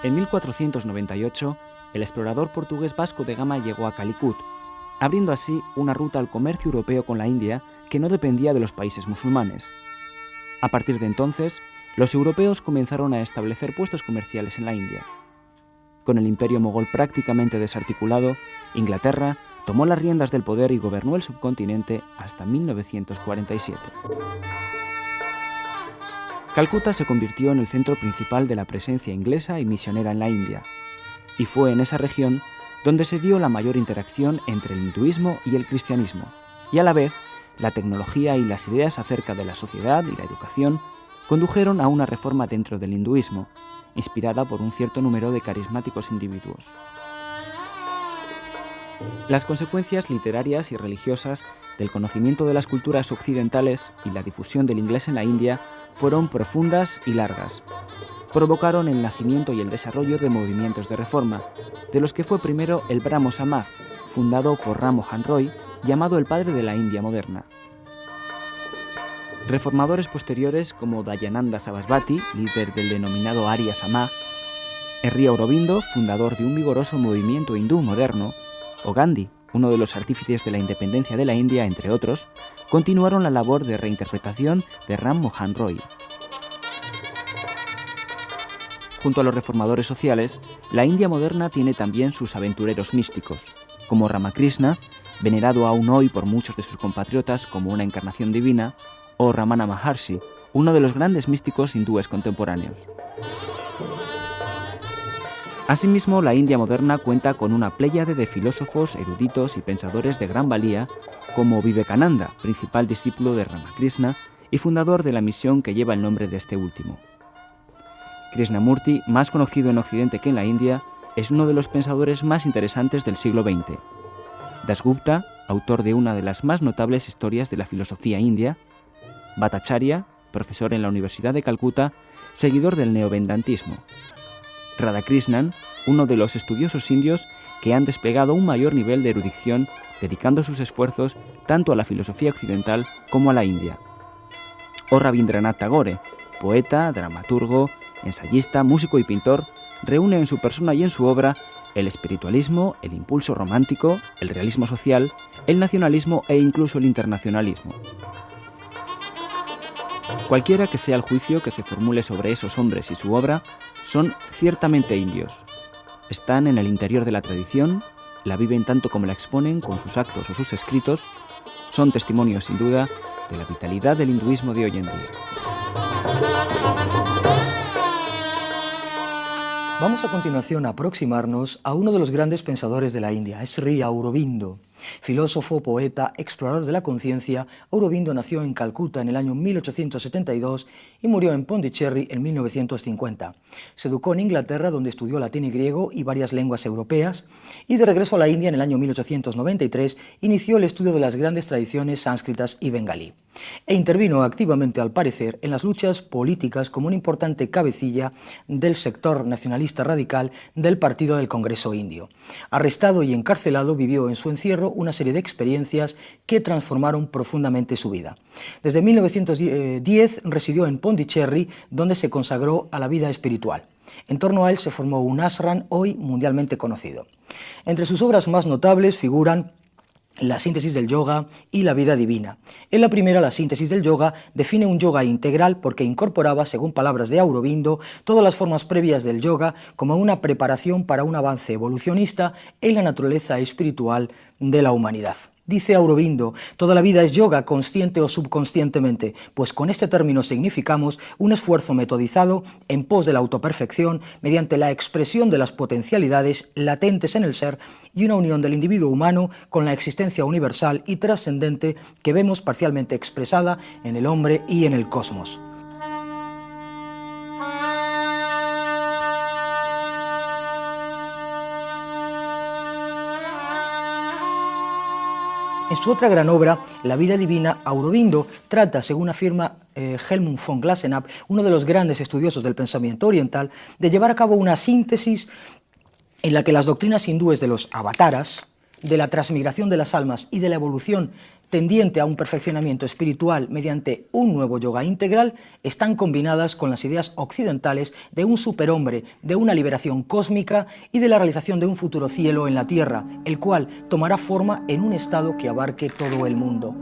En 1498, el explorador portugués Vasco de Gama llegó a Calicut, abriendo así una ruta al comercio europeo con la India que no dependía de los países musulmanes. A partir de entonces, los europeos comenzaron a establecer puestos comerciales en la India. Con el imperio mogol prácticamente desarticulado, Inglaterra tomó las riendas del poder y gobernó el subcontinente hasta 1947. Calcuta se convirtió en el centro principal de la presencia inglesa y misionera en la India, y fue en esa región donde se dio la mayor interacción entre el hinduismo y el cristianismo, y a la vez la tecnología y las ideas acerca de la sociedad y la educación condujeron a una reforma dentro del hinduismo, inspirada por un cierto número de carismáticos individuos. Las consecuencias literarias y religiosas del conocimiento de las culturas occidentales y la difusión del inglés en la India fueron profundas y largas. Provocaron el nacimiento y el desarrollo de movimientos de reforma, de los que fue primero el Brahmo Samaj, fundado por Ram Mohan Roy, llamado el padre de la India moderna. Reformadores posteriores como Dayananda Sarasvati, líder del denominado Arya Samaj, Sri Aurobindo, fundador de un vigoroso movimiento hindú moderno, o Gandhi, uno de los artífices de la independencia de la India, entre otros, continuaron la labor de reinterpretación de Ram Mohan Roy. Junto a los reformadores sociales, la India moderna tiene también sus aventureros místicos, como Ramakrishna, venerado aún hoy por muchos de sus compatriotas como una encarnación divina, o Ramana Maharshi, uno de los grandes místicos hindúes contemporáneos. Asimismo, la India moderna cuenta con una pléyade de filósofos, eruditos y pensadores de gran valía, como Vivekananda, principal discípulo de Ramakrishna y fundador de la misión que lleva el nombre de este último. Krishnamurti, más conocido en Occidente que en la India, es uno de los pensadores más interesantes del siglo XX. Dasgupta, autor de una de las más notables historias de la filosofía india, Bhattacharya, profesor en la Universidad de Calcuta, seguidor del neovedantismo. Radhakrishnan, uno de los estudiosos indios que han desplegado un mayor nivel de erudición, dedicando sus esfuerzos tanto a la filosofía occidental como a la India. O Rabindranath Tagore, poeta, dramaturgo, ensayista, músico y pintor, reúne en su persona y en su obra el espiritualismo, el impulso romántico, el realismo social, el nacionalismo e incluso el internacionalismo. Cualquiera que sea el juicio que se formule sobre esos hombres y su obra, son ciertamente indios. Están en el interior de la tradición, la viven tanto como la exponen con sus actos o sus escritos, son testimonios sin duda de la vitalidad del hinduismo de hoy en día. Vamos a continuación a aproximarnos a uno de los grandes pensadores de la India, Sri Aurobindo. Filósofo, poeta, explorador de la conciencia, Aurobindo nació en Calcuta en el año 1872 y murió en Pondicherry en 1950. Se educó en Inglaterra, donde estudió latín y griego y varias lenguas europeas, y de regreso a la India en el año 1893 inició el estudio de las grandes tradiciones sánscritas y bengalí, e intervino activamente, al parecer, en las luchas políticas como una importante cabecilla del sector nacionalista radical del Partido del Congreso Indio. Arrestado y encarcelado, vivió en su encierro una serie de experiencias que transformaron profundamente su vida. Desde 1910 residió en Pondicherry, donde se consagró a la vida espiritual. En torno a él se formó un ashram hoy mundialmente conocido. Entre sus obras más notables figuran La síntesis del yoga y La vida divina. En la primera, La síntesis del yoga, define un yoga integral porque incorporaba, según palabras de Aurobindo, todas las formas previas del yoga como una preparación para un avance evolucionista en la naturaleza espiritual de la humanidad. Dice Aurobindo, toda la vida es yoga, consciente o subconscientemente, pues con este término significamos un esfuerzo metodizado en pos de la autoperfección mediante la expresión de las potencialidades latentes en el ser y una unión del individuo humano con la existencia universal y trascendente que vemos parcialmente expresada en el hombre y en el cosmos. En su otra gran obra, La vida divina, Aurobindo trata, según afirma Helmut von Glasenapp, uno de los grandes estudiosos del pensamiento oriental, de llevar a cabo una síntesis en la que las doctrinas hindúes de los avataras, de la transmigración de las almas y de la evolución tendiente a un perfeccionamiento espiritual mediante un nuevo yoga integral, están combinadas con las ideas occidentales de un superhombre, de una liberación cósmica y de la realización de un futuro cielo en la Tierra, el cual tomará forma en un estado que abarque todo el mundo.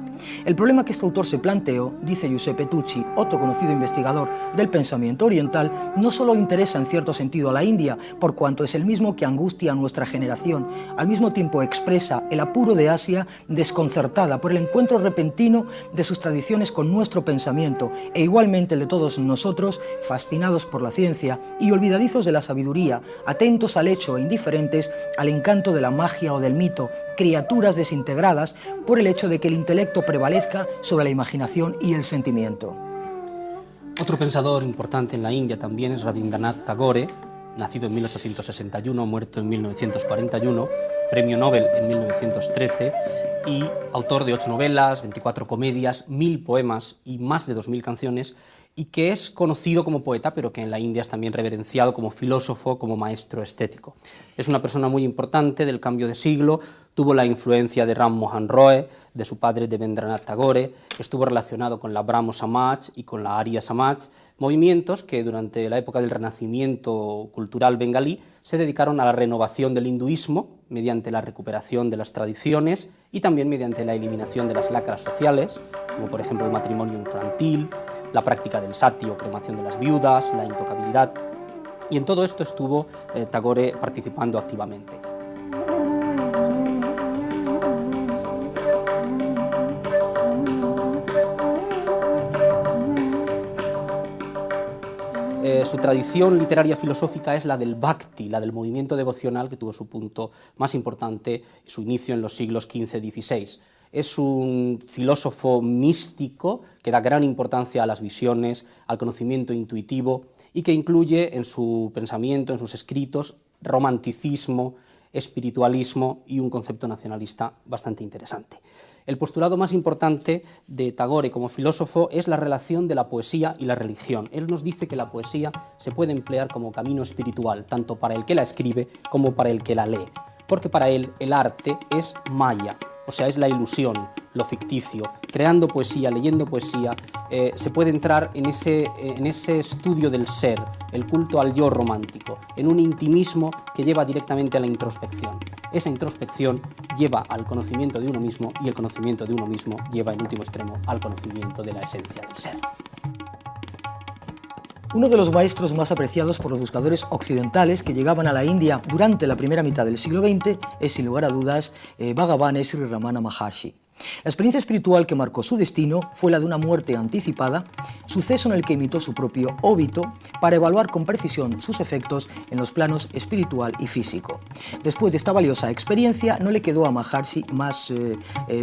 El problema que este autor se planteó, dice Giuseppe Tucci, otro conocido investigador del pensamiento oriental, no solo interesa en cierto sentido a la India, por cuanto es el mismo que angustia a nuestra generación, al mismo tiempo expresa el apuro de Asia desconcertada por el encuentro repentino de sus tradiciones con nuestro pensamiento, e igualmente el de todos nosotros, fascinados por la ciencia y olvidadizos de la sabiduría, atentos al hecho e indiferentes al encanto de la magia o del mito, criaturas desintegradas por el hecho de que el intelecto prevalezca sobre la imaginación y el sentimiento. Otro pensador importante en la India también es Rabindranath Tagore, nacido en 1861, muerto en 1941, premio Nobel en 1913 y autor de 8 novelas, 24 comedias, 1000 poemas y más de 2000 canciones, y que es conocido como poeta, pero que en la India es también reverenciado como filósofo, como maestro estético. Es una persona muy importante del cambio de siglo, tuvo la influencia de Ram Mohan Roy, de su padre Devendranath Tagore, estuvo relacionado con la Brahmo Samaj y con la Arya Samaj, movimientos que durante la época del renacimiento cultural bengalí se dedicaron a la renovación del hinduismo mediante la recuperación de las tradiciones y también mediante la eliminación de las lacras sociales, como por ejemplo el matrimonio infantil, la práctica del sati o cremación de las viudas, la intocabilidad, y en todo esto estuvo Tagore participando activamente. Su tradición literaria filosófica es la del Bhakti, la del movimiento devocional que tuvo su punto más importante, su inicio en los siglos XV-XVI. Es un filósofo místico que da gran importancia a las visiones, al conocimiento intuitivo y que incluye en su pensamiento, en sus escritos, romanticismo, espiritualismo y un concepto nacionalista bastante interesante. El postulado más importante de Tagore como filósofo es la relación de la poesía y la religión. Él nos dice que la poesía se puede emplear como camino espiritual, tanto para el que la escribe como para el que la lee, porque para él el arte es maya, o sea, es la ilusión, lo ficticio. Creando poesía, leyendo poesía, se puede entrar en ese estudio del ser, el culto al yo romántico, en un intimismo que lleva directamente a la introspección. Esa introspección lleva al conocimiento de uno mismo y el conocimiento de uno mismo lleva en último extremo al conocimiento de la esencia del ser. Uno de los maestros más apreciados por los buscadores occidentales que llegaban a la India durante la primera mitad del siglo XX es, sin lugar a dudas, Bhagavan Sri Ramana Maharshi. La experiencia espiritual que marcó su destino fue la de una muerte anticipada, suceso en el que imitó su propio óbito para evaluar con precisión sus efectos en los planos espiritual y físico. Después de esta valiosa experiencia, no le quedó a Maharshi más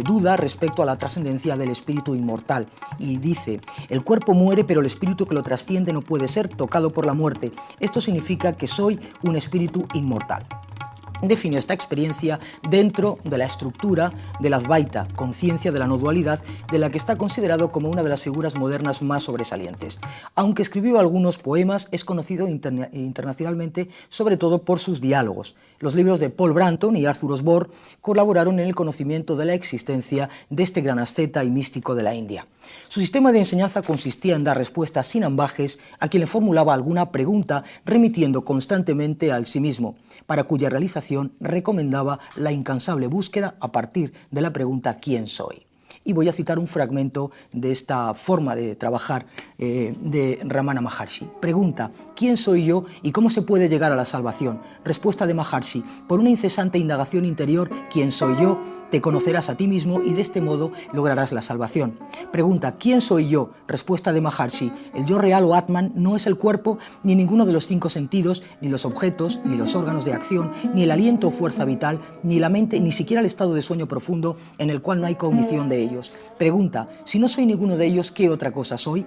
duda respecto a la trascendencia del espíritu inmortal, y dice: el cuerpo muere, pero el espíritu que lo trasciende no puede ser tocado por la muerte. Esto significa que soy un espíritu inmortal. Definió esta experiencia dentro de la estructura del Advaita, conciencia de la no dualidad, de la que está considerado como una de las figuras modernas más sobresalientes. Aunque escribió algunos poemas, es conocido internacionalmente sobre todo por sus diálogos. Los libros de Paul Branton y Arthur Osborne colaboraron en el conocimiento de la existencia de este gran asceta y místico de la India. Su sistema de enseñanza consistía en dar respuestas sin ambajes a quien le formulaba alguna pregunta, remitiendo constantemente al sí mismo, para cuya realización recomendaba la incansable búsqueda a partir de la pregunta ¿quién soy? Y voy a citar un fragmento de esta forma de trabajar de Ramana Maharshi. Pregunta: ¿quién soy yo y cómo se puede llegar a la salvación? Respuesta de Maharshi: por una incesante indagación interior, ¿quién soy yo? Te conocerás a ti mismo y de este modo lograrás la salvación. Pregunta: ¿quién soy yo? Respuesta de Maharshi: el yo real o Atman no es el cuerpo, ni ninguno de los 5 sentidos, ni los objetos, ni los órganos de acción, ni el aliento o fuerza vital, ni la mente, ni siquiera el estado de sueño profundo en el cual no hay cognición de ellos. Pregunta: si no soy ninguno de ellos, ¿qué otra cosa soy?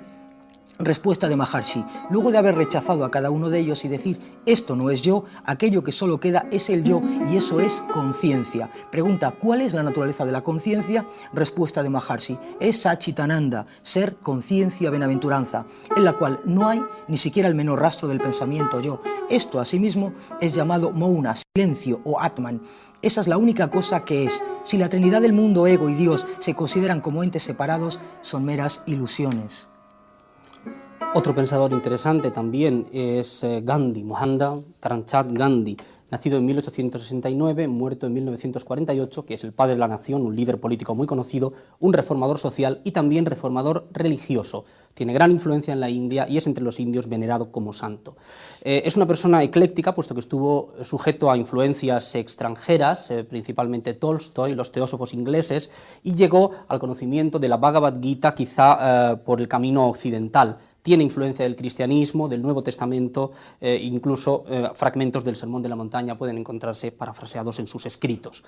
Respuesta de Maharshi: luego de haber rechazado a cada uno de ellos y decir esto no es yo, aquello que solo queda es el yo, y eso es conciencia. Pregunta: ¿cuál es la naturaleza de la conciencia? Respuesta de Maharshi: es Satchitananda, ser, conciencia, bienaventuranza, en la cual no hay ni siquiera el menor rastro del pensamiento yo. Esto asimismo es llamado Mouna, silencio o Atman. Esa es la única cosa que es. Si la Trinidad del mundo, ego y Dios se consideran como entes separados, son meras ilusiones. Otro pensador interesante también es Gandhi, Mohandas Karamchand Gandhi, nacido en 1869, muerto en 1948, que es el padre de la nación, un líder político muy conocido, un reformador social y también reformador religioso. Tiene gran influencia en la India y es entre los indios venerado como santo. Es una persona ecléctica, puesto que estuvo sujeto a influencias extranjeras, principalmente Tolstoy, los teósofos ingleses, y llegó al conocimiento de la Bhagavad Gita quizá por el camino occidental. Tiene influencia del cristianismo, del Nuevo Testamento, incluso fragmentos del Sermón de la Montaña pueden encontrarse parafraseados en sus escritos.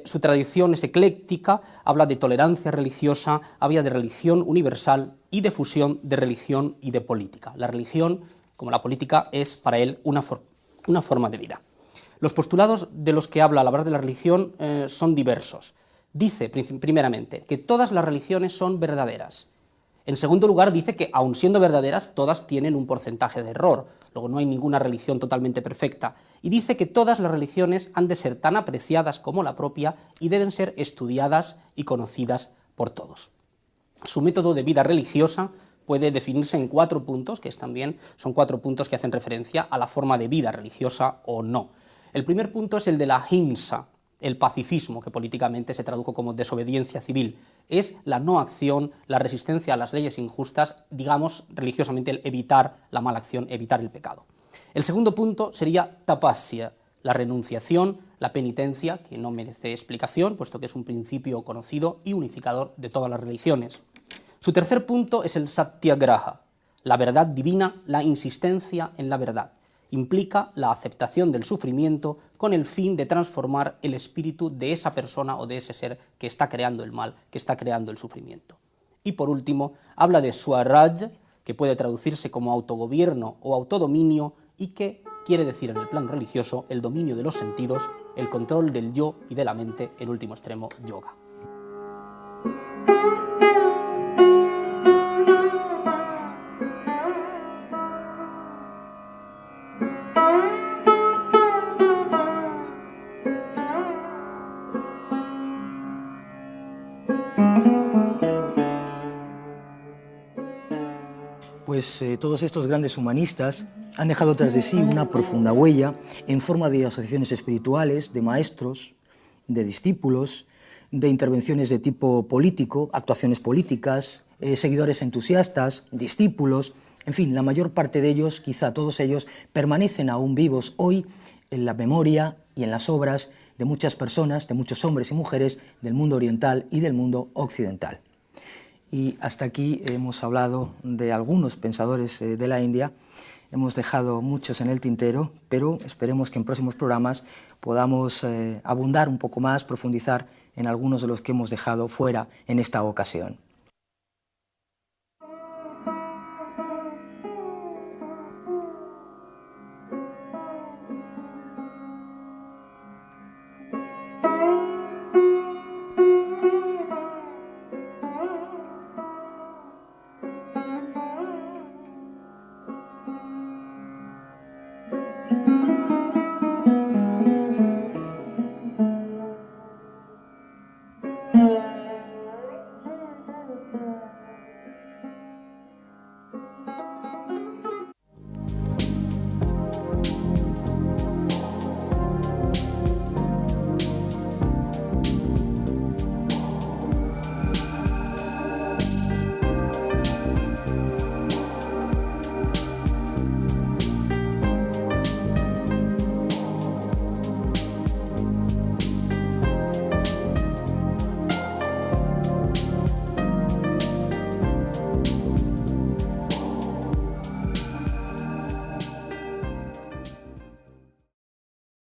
Su tradición es ecléctica, habla de tolerancia religiosa, habla de religión universal y de fusión de religión y de política. La religión, como la política, es para él una forma de vida. Los postulados de los que habla al hablar de la religión son diversos. Dice, primeramente, que todas las religiones son verdaderas. En segundo lugar, dice que, aun siendo verdaderas, todas tienen un porcentaje de error. Luego, no hay ninguna religión totalmente perfecta. Y dice que todas las religiones han de ser tan apreciadas como la propia y deben ser estudiadas y conocidas por todos. Su método de vida religiosa puede definirse en 4 puntos, que son 4 puntos que hacen referencia a la forma de vida religiosa o no. El primer punto es el de la ahimsa, el pacifismo, que políticamente se tradujo como desobediencia civil. Es la no acción, la resistencia a las leyes injustas, digamos religiosamente el evitar la mala acción, evitar el pecado. El segundo punto sería tapasya, la renunciación, la penitencia, que no merece explicación, puesto que es un principio conocido y unificador de todas las religiones. Su tercer punto es el satyagraha, la verdad divina, la insistencia en la verdad. Implica la aceptación del sufrimiento con el fin de transformar el espíritu de esa persona o de ese ser que está creando el mal, que está creando el sufrimiento. Y por último, habla de Swaraj, que puede traducirse como autogobierno o autodominio y que quiere decir en el plano religioso el dominio de los sentidos, el control del yo y de la mente, en último extremo, yoga. Pues todos estos grandes humanistas han dejado tras de sí una profunda huella en forma de asociaciones espirituales, de maestros, de discípulos, de intervenciones de tipo político, actuaciones políticas, seguidores entusiastas, discípulos, en fin, la mayor parte de ellos, quizá todos ellos, permanecen aún vivos hoy en la memoria y en las obras de muchas personas, de muchos hombres y mujeres del mundo oriental y del mundo occidental. Y hasta aquí hemos hablado de algunos pensadores de la India, hemos dejado muchos en el tintero, pero esperemos que en próximos programas podamos abundar un poco más, profundizar en algunos de los que hemos dejado fuera en esta ocasión.